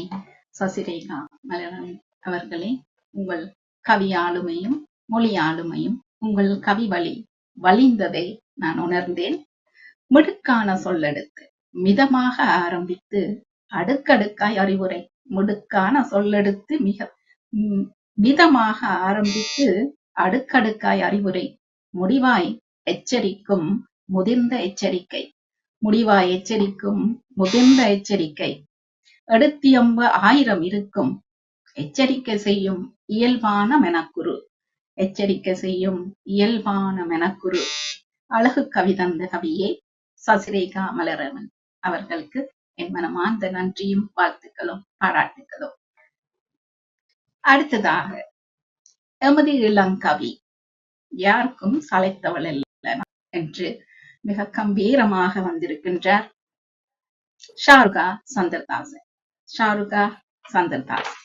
சசிரேகா மலரன் அவர்களே. உங்கள் கவி ஆளுமையும் மொழி ஆளுமையும் உங்கள் கவி வழி வழிந்ததை நான் உணர்ந்தேன். மிடுக்கான சொல்லெடுத்து மிதமாக ஆரம்பித்து அடுக்கடுக்காய் அறிவுரை. மிடுக்கான சொல்லெடுத்து மிதமாக ஆரம்பித்து அடுக்கடுக்காய் அறிவுரை. முடிவாய் எச்சரிக்கும் முதிர்ந்த எச்சரிக்கை. முடிவாய் எச்சரிக்கும் முதிர்ந்த எச்சரிக்கை. எடுத்தியம்ப 1000 இருக்கும் எச்சரிக்கை செய்யும் இயல்பான மெனக்குரு. எச்சரிக்கை செய்யும் இயல்பான மெனக்குரு. அழகு கவி தந்த கவியே சசிரேகா மலரன் அவர்களுக்கு என் மனமார்ந்த நன்றியும் வாழ்த்துக்களும் பாராட்டுக்களும். அடுத்ததாக எமது இளங்கவி, யாருக்கும் சளைத்தவள் அல்ல என்று மிக கம்பீரமாக வந்திருக்கின்றார் ஷாருகா சந்திரதாசன். ஷாருகா சந்திரதாசன்.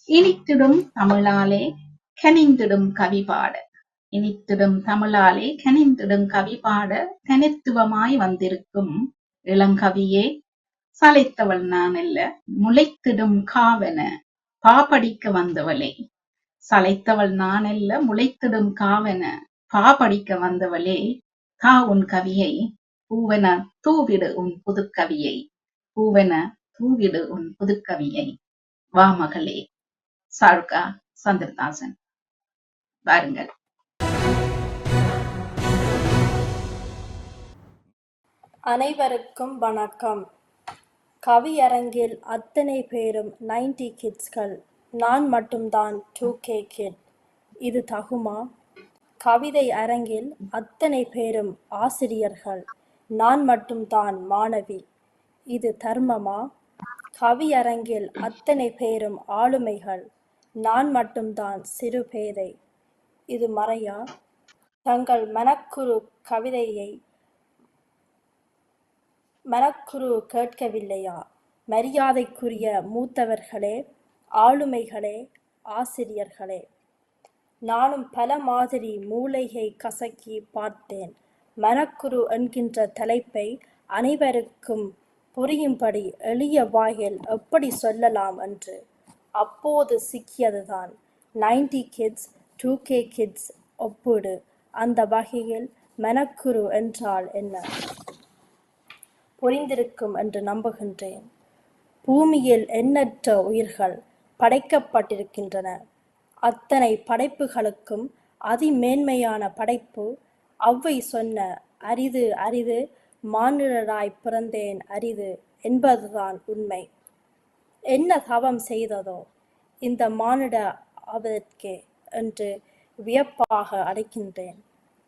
இனித்திடும் தமிழாலே கனிந்திடும் கவி பாட. இனித்திடும் தமிழாலே கனிந்திடும் கவி பாட தனித்துவமாய் வந்திருக்கும் இளங்கவியே, சளைத்தவள் நான் அல்ல முளைத்திடும் காவன பாபடிக்க வந்தவளே. சளைத்தவள் நான் அல்ல முளைத்திடும் காவன பாபடிக்க வந்தவளே. தா உன் கவியை, பூவன தூவிடு உன் புதுக்கவியை. பூவன தூவிடு உன் புதுக்கவியை. வா மகளே. ஷாருகா சந்திரதாசன், வாருங்கள்.
அனைவருக்கும் வணக்கம். கவியரங்கில் அத்தனை பேரும் 90 கிட்ஸ்கள், நான் மட்டும்தான் 2K கிட். இது தகுமா? கவிதை அரங்கில் அத்தனை பேரும் ஆசிரியர்கள், நான் மட்டும்தான் மாணவி. இது தர்மமா? கவியரங்கில் அத்தனை பேரும் ஆளுமைகள், நான் மட்டும்தான் சிறு பேதை. இது மறையா? தங்கள் மனக்குரு கவிதையை மனக்குரு கேட்கவில்லையா? மரியாதைக்குரிய மூத்தவர்களே, ஆளுமைகளே, ஆசிரியர்களே, நானும் பல மாதிரி மூளையை கசக்கி பார்த்தேன். மனக்குரு என்கின்ற தலைப்பை அனைவருக்கும் புரியும்படி எளிய வாயில் எப்படி சொல்லலாம் என்று. அப்போது சிக்கியதுதான் 90 கிட்ஸ் 2K கிட்ஸ் ஒப்பீடு. அந்த வகையில் மனக்குரு என்றால் என்ன புரிந்திருக்கும் என்று நம்புகின்றேன். பூமியில் எண்ணற்ற உயிர்கள் படைக்கப்பட்டிருக்கின்றன. அத்தனை படைப்புகளுக்கும் அதிமேன்மையான படைப்பு ஔவை சொன்ன அரிது அரிது மானிடராய் பிறந்தேன் அரிது என்பதுதான் உண்மை. என்ன தவம் செய்ததோ இந்த மானிட ஆவதற்கே என்று வியப்பாக அடைக்கின்றேன்.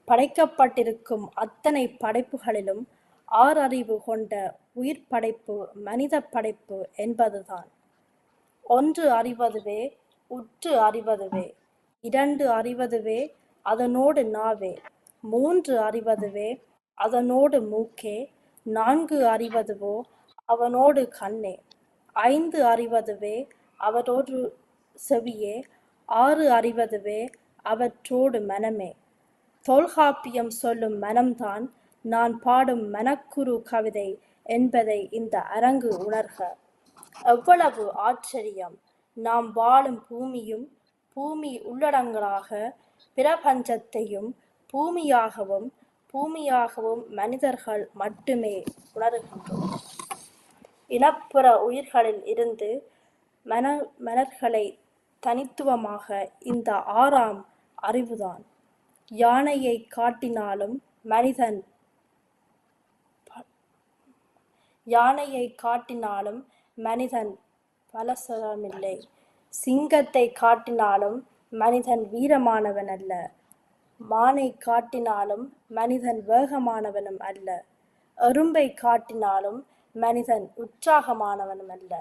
படைக்கப்பட்டிருக்கும் அத்தனை படைப்புகளிலும் ஆறறிவு கொண்ட உயிர் படைப்பு மனித படைப்பு என்பதுதான். ஒன்று அறிவதுவே, உற்று அறிவதுவே, இரண்டு அறிவதுவே, அதனோடு நாவே, மூன்று அறிவதுவே, அதனோடு மூக்கே, நான்கு அறிவதுவோ அவனோடு கண்ணே, ஐந்து அறிவதுவே அவரோடு செவியே, ஆறு அறிவதுவே அவற்றோடு மனமே. தொல்காப்பியம் சொல்லும் மனம்தான் நான் பாடும் மனக்குறு கவிதை என்பதை இந்த அரங்கு உணர்க. எவ்வளவு ஆச்சரியம்! நாம் வாழும் பூமியும் பூமி உள்ளடங்களாக பிரபஞ்சத்தையும் பூமியாகவும் பூமியாகவும் மனிதர்கள் மட்டுமே உணர்கின்றோம். இனப்புற உயிர்களில் இருந்து மனர்களை தனித்துவமாக இந்த ஆறாம் அறிவுதான். யானையை காட்டினாலும் மனிதன் பலசரமில்லை. சிங்கத்தை காட்டினாலும் மனிதன் வீரமானவன் அல்ல. மானை காட்டினாலும் மனிதன் வேகமானவனும் அல்ல. எறும்பை காட்டினாலும் மனிதன் உற்சாகமானவனும் அல்ல.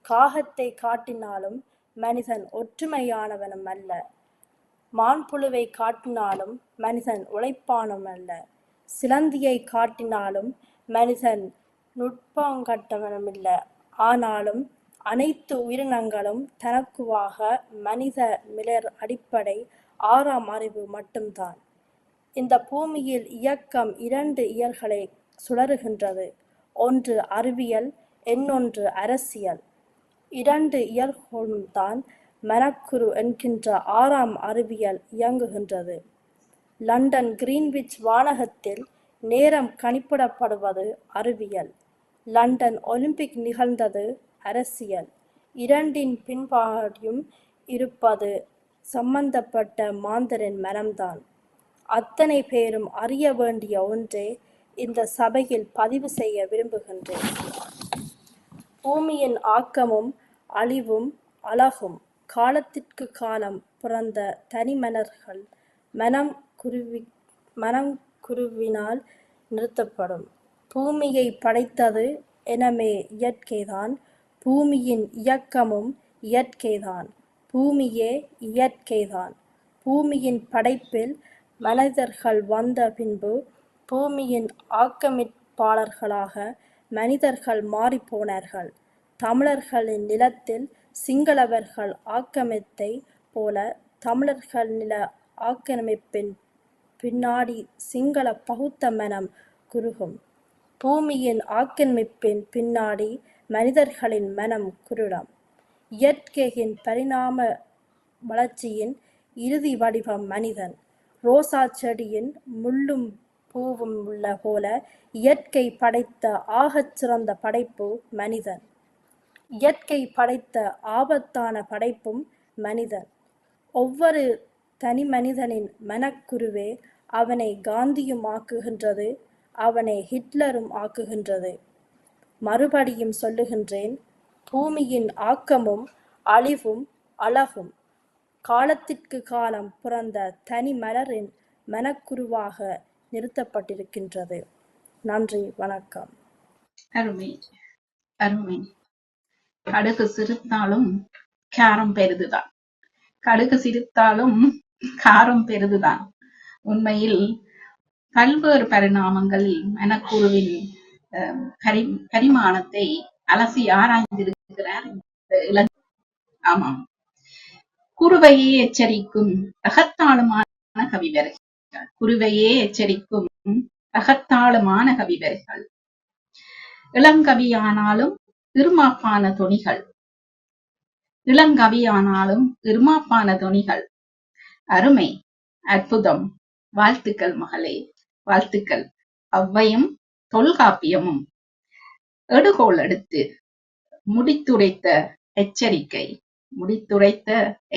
காகத்தை காட்டினாலும் மனிதன் ஒற்றுமையானவனும் அல்ல. மான்புழுவை காட்டினாலும் மனிதன் உழைப்பானும் அல்ல. சிலந்தியை காட்டினாலும் மனிதன் நுட்பங்கட்டவனும் இல்லை. ஆனாலும் அனைத்து உயிரினங்களும் தனக்குவாக மனித மிளர் அடிப்படை ஆறாம் அறிவு மட்டும்தான். இந்த பூமியில் இயக்கம் இரண்டு இயல்களை சுழறுகின்றது. ஒன்று அறிவியல், இன்னொன்று அரசியல். இரண்டு இயல்களும் தான் மனக்குரு என்கின்ற ஆறாம் அறிவியல் இயங்குகின்றது. லண்டன் கிரீன்விச் வானகத்தில் நேரம் கணிப்பிடப்படுவது அறிவியல். லண்டன் ஒலிம்பிக் நிகழ்ந்தது அரசியல். இரண்டின் பின்பாடியும் இருப்பது சம்பந்தப்பட்ட மாந்தரின் மனம்தான். அத்தனை பேரும் அறிய வேண்டிய ஒன்றே இந்த சபையில் பதிவு செய்ய விரும்புகின்றேன். பூமியின் ஆக்கமும் அழிவும் அழகும் காலத்திற்கு காலம் பிறந்த தனிமனர்கள் மனக்குருவினால் நிறுத்தப்படும். பூமியை படைத்தது எனவே இயற்கைதான். பூமியின் இயக்கமும் இயற்கைதான். பூமியே இயற்கைதான். பூமியின் படைப்பில் மனிதர்கள் வந்த பின்பு பூமியின் ஆக்கமிப்பாளர்களாக மனிதர்கள் மாறிப்போனார்கள். தமிழர்களின் நிலத்தில் சிங்களவர்கள் ஆக்கிரமித்தை போல தமிழர்கள் நில ஆக்கிரமிப்பின் பின்னாடி சிங்கள பகுத்த மனம் குறுகும். பூமியின் ஆக்கிரமிப்பின் பின்னாடி மனிதர்களின் மனம் குருடம். இயற்கையின் பரிணாம வளர்ச்சியின் இறுதி வடிவம் மனிதன். ரோசா செடியின் முள்ளும் பூவும் உள்ள போல இயற்கை படைத்த ஆகச் சிறந்த படைப்பு மனிதன். இயற்கை படைத்த ஆபத்தான படைப்பும் மனிதன். ஒவ்வொரு தனி மனிதனின் மனக்குருவே அவனை காந்தியும் ஆக்குகின்றது, அவனை ஹிட்லரும் ஆக்குகின்றது. மறுபடியும் சொல்லுகின்றேன், பூமியின் ஆக்கமும் அழிவும் அழகும் காலத்திற்கு காலம் பிறந்த தனி மலரின் மனக்குருவாக நிறுத்தப்பட்டிருக்கின்றது. நன்றி, வணக்கம்.
அருமை அருமை. கடுகு சிரித்தாலும் காரம் பெரிதுதான். கடுகு சிரித்தாலும் காரம் பெரிதுதான். உண்மையில் பல்வேறு பரிணாமங்களில் மனக்குருவின் பரிமாணத்தை அலசி ஆராய்ந்திருக்கிறார். ஆமாம், குருவையே எச்சரிக்கும் அகத்தாளுமான கவிவர்கள். குருவையே எச்சரிக்கும் அகத்தாளுமான கவிவர்கள். இளங்கவியானாலும் இருமாப்பான தொனிகள். இளங்கவியானாலும் இருமாப்பான தொனிகள். அருமை, அற்புதம். வாழ்த்துக்கள் மகளே, வாழ்த்துக்கள். ஔவையும் தொல்காப்பியமும் எடுகோள் எடுத்து முடித்துரைத்த எச்சரிக்கை, முடித்துரைத்த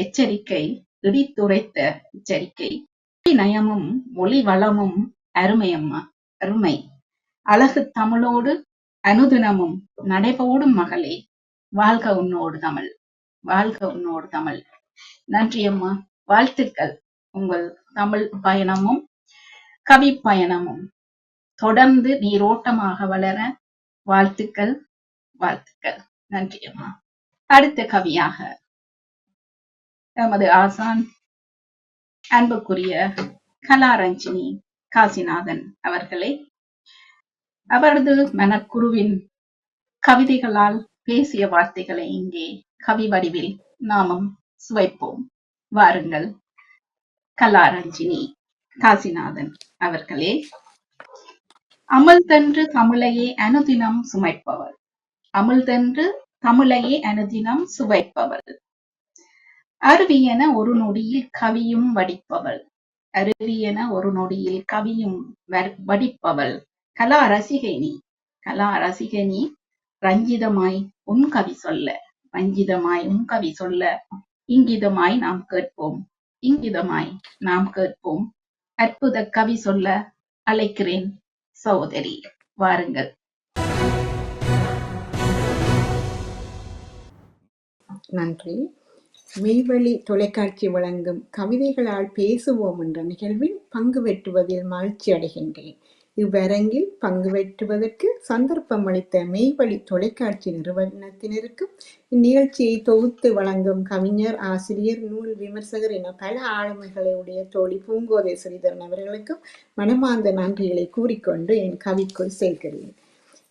எச்சரிக்கை, இடித்துரைத்த எச்சரிக்கை. நயமும் மொழி வளமும் அருமையம்மா, அருமை. அழகு தமிழோடு அனுதினமும் நடைபோடும் மகளே. வாழ்க உன்னோடு தமிழ், வாழ்க உன்னோடு தமிழ். நன்றி அம்மா, வாழ்த்துக்கள். உங்கள் தமிழ் பயணமும் கவி பயணமும் தொடர்ந்து நீரோட்டமாக வளர வாழ்த்துக்கள், வாழ்த்துக்கள். நன்றி அம்மா. அடுத்த கவியாக எமது ஆசான் அன்புக்குரிய கலாரஞ்சினி காசிநாதன் அவர்களே, அவரது மனக்குருவின் கவிதைகளால் பேசிய வார்த்தைகளை இங்கே கவி வடிவில் நாமும் சுவைப்போம். வாருங்கள் கலாரஞ்சினி காசிநாதன் அவர்களே. அமிழ்தென்று தமிழையே அனுதினம் சுமைப்பவள், அமிழ்தென்று தமிழையே அனுதினம் சுவைப்பவள், அருவியென ஒரு நொடியில் கவியும் வடிப்பவள், அருவியென ஒரு நொடியில் கவியும் வடிப்பவள், கலா ரசிகை நீ, கலா ரசிகை நீ, ரஞ்சிதமாய் உன் கவி சொல்ல, ரஞ்சிதமாய் உன் கவி சொல்ல, இங்கிதமாய் நாம் கேட்போம், இங்கிதமாய் நாம் கேட்போம், அற்புத கவி சொல்ல அழைக்கிறேன் சகோதரி, வாருங்கள்.
நன்றி. மெய்வழி தொலைக்காட்சி வழங்கும் கவிதைகளால் பேசுவோம் என்ற நிகழ்வில் பங்கு பெற்றுவதில் மகிழ்ச்சி அடைகின்றேன். இவ்வரங்கில் பங்கு பெற்றுவதற்கு சந்தர்ப்பம் அளித்த மெய்வழி தொலைக்காட்சி நிறுவனத்தினருக்கும் இந்நிகழ்ச்சியை தொகுத்து வழங்கும் கவிஞர், ஆசிரியர், நூல் விமர்சகர் என பல ஆளுமைகளை உடைய தோழி பூங்கோதை ஸ்ரீதரன் அவர்களுக்கும் மனமார்ந்த நன்றிகளை கூறிக்கொண்டு என் கவிக்குள் செல்கிறேன்.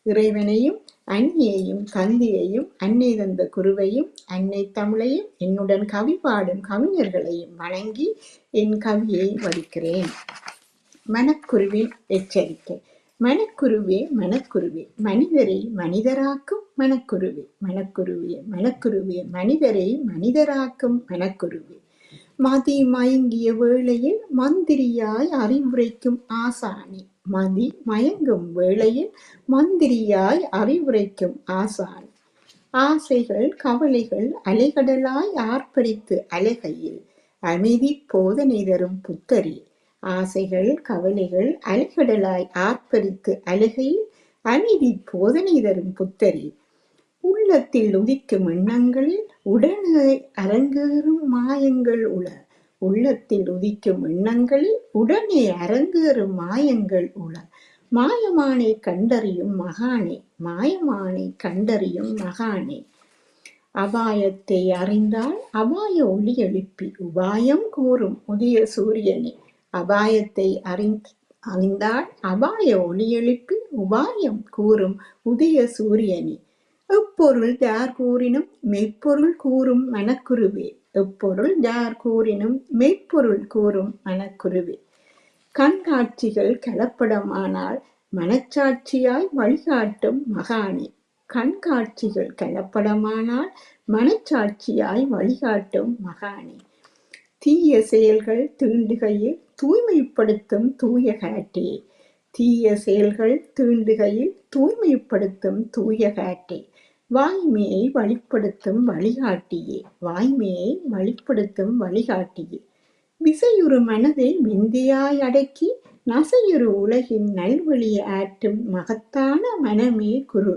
இறைவனையும் அன்னையையும் தந்தையையும் அன்னை தந்த குருவையும் அன்னை தமிழையும் என்னுடன் கவி பாடும் கவிஞர்களையும் வணங்கி என் கவியை வடிக்கிறேன். மனக்குருவின் எச்சரிக்கை. மனக்குருவே மனக்குருவே, மனிதரை மனிதராக்கும் மனக்குருவே, மனக்குருவே மனக்குருவே, மனிதரை மனிதராக்கும் மனக்குருவே, மதி மயங்கிய வேளையில் மந்திரியாய் அறிவுரைக்கும் ஆசானி, மதி மயங்கும் வேளையில் மந்திரியாய் அறிவுரைக்கும் ஆசானி, ஆசைகள் கவலைகள் அலைகடலாய் ஆர்ப்பரித்து அலைகையில் அமைதி போதனை தரும் புத்தரி, ஆசைகள் கவலைகள் அலைகடலாய் ஆர்ப்பரித்து அலைகையில் அமைதி போதனை தரும் புத்தரி, உள்ளத்தில் உதிக்கும் எண்ணங்களில் உடனே அரங்கேறும் மாயங்கள் உள, உள்ளத்தில் உதிக்கும் எண்ணங்களில் உடனே அரங்கேறும் மாயங்கள் உள, மாயமானை கண்டறியும் மகானே, மாயமானை கண்டறியும் மகானே, அபாயத்தை அறிந்தால் அபாய ஒளி எழுப்பி உபாயம் கூறும் உதய சூரியனே, அபாயத்தை அறிந்தால் அபாய ஒளி எழுப்பி உபாயம் கூறும் உதய சூரியனே, எப்பொருள் யார் கூறினும் மெய்ப்பொருள் கூறும் மனக்குருவே, எப்பொருள் யார் கூறினும் மெய்ப்பொருள் கூறும் மனக்குருவே, கண்காட்சிகள் கலப்படமானால் மனச்சாட்சியாய் வழிகாட்டும் மகானே, கண்காட்சிகள் கலப்படமானால் மனச்சாட்சியாய் வழிகாட்டும் மகானே, தீய செயல்கள் தீண்டுகையில் தூய்மைப்படுத்தும் தூய காற்றே, தீய செயல்கள் தீண்டுகையில் தூய்மைப்படுத்தும் தூய காற்றே, வாய்மையை வழிப்படுத்தும் வழிகாட்டியே, வாய்மையை வழிப்படுத்தும் வழிகாட்டியே, விசையுறு மனதை விந்தையாய் அடக்கி நசையுறு உலகின் நல்வழியை ஆற்றும் மகத்தான மனமே குரு,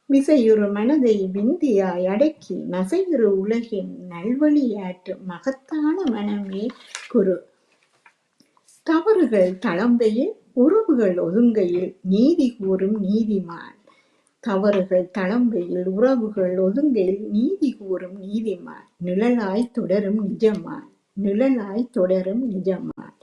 விசையுறு மனதை விந்தையாய் அடக்கி நசையுறு உலகின் நல்வழியாற்றும் மகத்தான மனமே குரு, தவறுகள் தளம்பையில் உறவுகள் ஒதுங்கையில் நீதி கூறும் நீதிமான், தவறுகள் தளம்பையில் உறவுகள் ஒதுங்கையில் நீதி கூறும் நீதிமான், நிழலாய் தொடரும் நிஜமான், நிழலாய் தொடரும் நிஜமான்,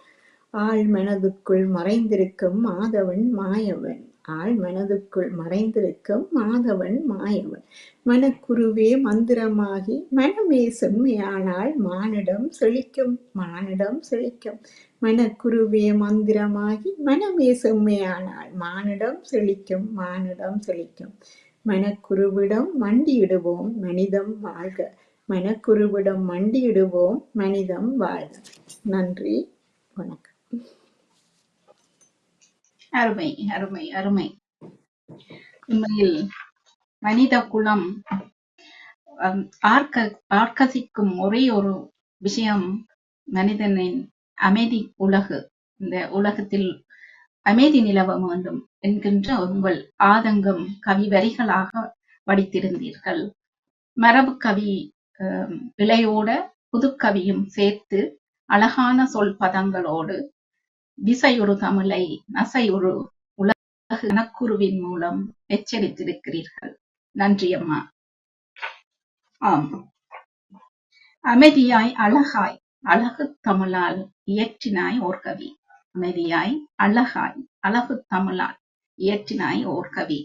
ஆள் மனதுக்குள் மறைந்திருக்கும் மாதவன் மாயவன், ஆள் மனதுக்குள் மறைந்திருக்கும் மாதவன் மாயவன், மனக்குருவே மந்திரமாகி மனமே செம்மையானால் மானிடம் செழிக்கும், மானிடம் செழிக்கும், மனக்குருவே மந்திரமாகி மனமே செம்மையானால் மானிடம் செழிக்கும், மானிடம் செழிக்கும், மனக்குருவிடம் மண்டியிடுவோம் மனிதம் வாழ்க, மனக்குருவிடம் மண்டியிடுவோம் மனிதம் வாழ்க. நன்றி, வணக்கம்.
அருமை அருமை அருமை. உண்மையில் மனித குலம் ஆர்க்கசிக்கும் ஒரே ஒரு விஷயம் மனிதனின் அமைதி உலகு, இந்த உலகத்தில் அமைதி நிலவ வேண்டும் என்கின்ற உங்கள் ஆதங்கம் கவி வரிகளாக வடித்திருந்தீர்கள். மரபு கவி இழையோட புதுக்கவியும் சேர்த்து அழகான சொல் பதங்களோடு விசையொரு தமிழை நசையொரு உலகு கனக்குருவின் மூலம் எச்சரித்திருக்கிறீர்கள். நன்றி அம்மா. ஆம், அமைதியாய் அழகாய் அழகு தமிழால் இயற்றினாய் ஓர் கவி. அமைதியாய் அழகாய் அழகு தமிழால் இயற்றினாய் ஓர் கவி.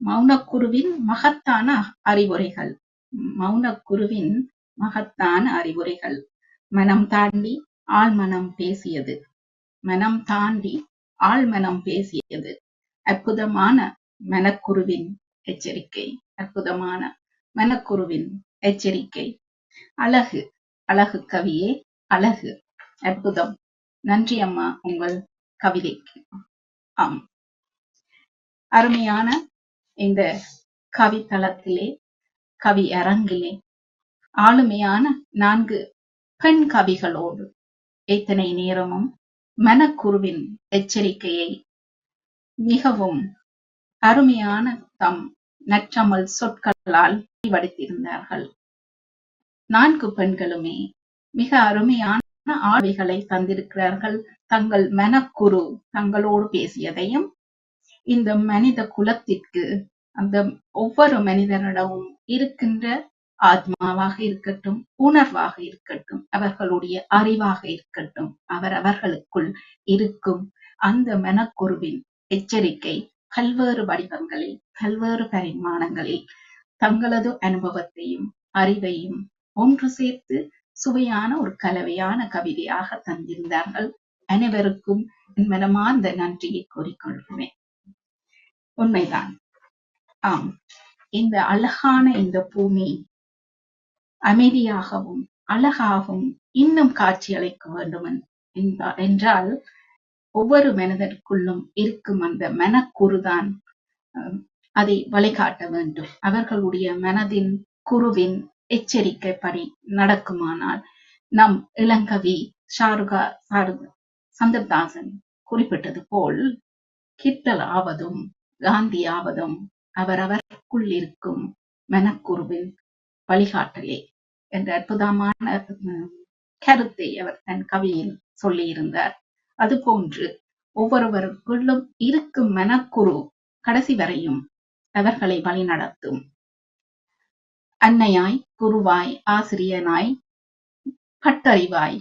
மௌனக்குருவின் மகத்தான அறிவுரைகள். மௌனக்குருவின் மகத்தான அறிவுரைகள். மனம் தாண்டி ஆழ்மனம் பேசியது. மனம் தாண்டி ஆழ்மனம் பேசியது. அற்புதமான மனக்குருவின் எச்சரிக்கை. அற்புதமான மனக்குருவின் எச்சரிக்கை. அழகு அழகு கவியே, அழகு, அற்புதம். நன்றி அம்மா உங்கள் கவிதைக்கு. ஆம், அருமையான இந்த கவித்தளத்திலே, கவி அரங்கிலே ஆளுமையான 4 பெண் கவிகளோடு எத்தனை நேரமும் மனக்குருவின் எச்சரிக்கையை மிகவும் அருமையான தம் நற்றமிழ் சொற்களால் வடித்திருந்தார்கள். 4 பெண்களுமே மிக அருமையான ஆளுமைகளை தந்திருக்கிறார்கள். தங்கள் மனக்குரு தங்களோடு பேசியதையும், இந்த மனித குலத்திற்கு, அந்த ஒவ்வொரு மனிதனிடமும் இருக்கின்ற ஆத்மாவாக இருக்கட்டும், உணர்வாக இருக்கட்டும், அவர்களுடைய அறிவாக இருக்கட்டும், அவர்களுக்குள் இருக்கும் அந்த மனக்குருவின் எச்சரிக்கை பல்வேறு வடிவங்களில், பல்வேறு பரிமாணங்களில் தங்களது அனுபவத்தையும் அறிவையும் ஒன்று சேர்த்து சுவையான ஒரு கலவையான கவிதையாக தந்திருந்தார்கள். அனைவருக்கும் என் மனமார்ந்த நன்றியை கூறிக்கொள்கிறேன். உண்மைதான். ஆம், இந்த அழகான இந்த பூமி அமைதியாகவும் அழகாகவும் இன்னும் காட்சியளிக்க வேண்டும் என்றால் ஒவ்வொரு மனிதனுக்குள்ளும் இருக்கும் அந்த மனக்குருதான் அதை வழிகாட்ட வேண்டும். அவர்களுடைய மனதின் குருவின் எச்சரிக்கைப்படி நடக்குமானால், நம் இளங்கவி சந்திரதாசன் குறிப்பிட்டது போல், ஹிட்லர் ஆவதும் காந்தி ஆவதும் அவரவருக்குள் இருக்கும் மனக்குருவின் வழிகாட்டலே என்ற அற்புதமான கருத்தை அவர் தன் கவியில் சொல்லியிருந்தார். அதுபோன்று ஒவ்வொருவருக்குள்ளும் இருக்கும் மனக்குரு கடைசி வரையும் அவர்களை வழிநடத்தும். அன்னையாய், குருவாய், ஆசிரியனாய், பட்டறிவாய்,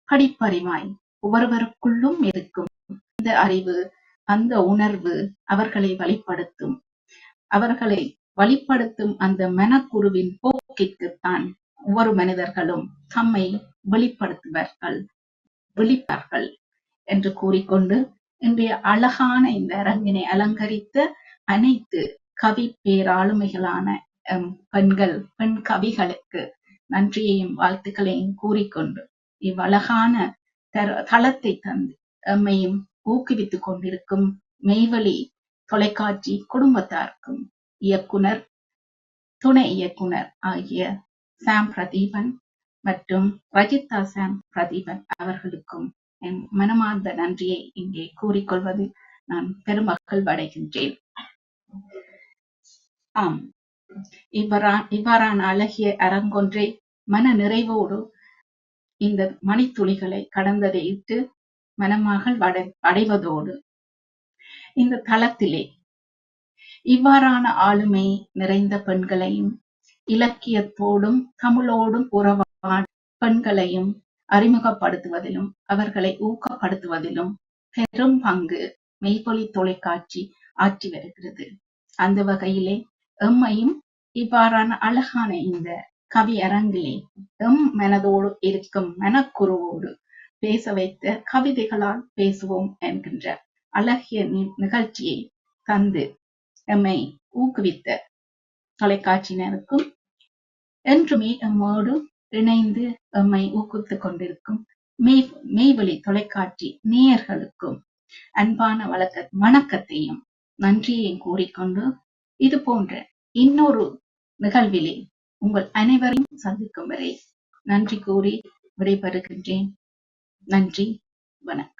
படிப்பறிவாய் ஒவ்வொருவருக்குள்ளும் இருக்கும் அந்த அறிவு, அந்த உணர்வு அவர்களை வழிப்படுத்தும். அவர்களை வழிப்படுத்தும் அந்த மனக்குருவின் போக்கிற்குத்தான் ஒவ்வொரு மனிதர்களும் தம்மை வெளிப்படுத்துவார்கள், விழிப்பார்கள் என்று கூறிக்கொண்டு, இன்றைய அழகான இந்த அரங்கினை அலங்கரித்த அனைத்து கவி பேராளுமைகளான பெண் கவிகளுக்கு நன்றியையும் வாழ்த்துக்களையும் கூறிக்கொண்டு, இவ்வழகான தளத்தை தந்து எம்மையும் ஊக்குவித்துக் கொண்டிருக்கும் மெய்வழி தொலைக்காட்சி குடும்பத்தாருக்கும், இயக்குனர், துணை இயக்குனர் ஆகிய சாம் பிரதீபன் மற்றும் ரஜிதா சாம் பிரதீபன் அவர்களுக்கும் என் மனமார்ந்த நன்றியை இங்கே கூறிக்கொள்வது நான் பெருமக்கள் அடைகின்றேன். ஆம், இவ்வாறான அழகிய அரங்கொன்றை மன நிறைவோடு இந்த மணித்துளிகளை கடந்ததை இட்டு மனமகள் அடைவதோடு, இந்த தளத்திலே இவ்வாறான ஆளுமை நிறைந்த பெண்களையும், இலக்கியத்தோடும் தமிழோடும் உறவான பெண்களையும் அறிமுகப்படுத்துவதிலும் அவர்களை ஊக்கப்படுத்துவதிலும் பெரும் பங்கு மெய்ப்பொலி தொலைக்காட்சி ஆற்றி வருகிறது. அந்த வகையிலே எம்மையும் இவ்வாறான அழகான இந்த கவி அரங்கிலே எம் மனதோடு இருக்கும் மனக்குருவோடு பேச வைத்த கவிதைகளால் பேசுவோம் என்கின்ற அழகிய நிகழ்ச்சியை தந்து எம்மை ஊக்குவித்த தொலைக்காட்சியினருக்கும், என்றுமே எம்மோடு இணைந்து எம்மை ஊக்குவித்துக் கொண்டிருக்கும் மெய்வழி தொலைக்காட்சி நேயர்களுக்கும் அன்பான வணக்கத்தையும் நன்றியையும் கூறிக்கொண்டு, இது போன்ற இன்னொரு நிகழ்விலே உங்கள் அனைவரையும் சந்திக்கும் வரை நன்றி கூறி விடைபெறுகின்றேன். நன்றி, வணக்கம்.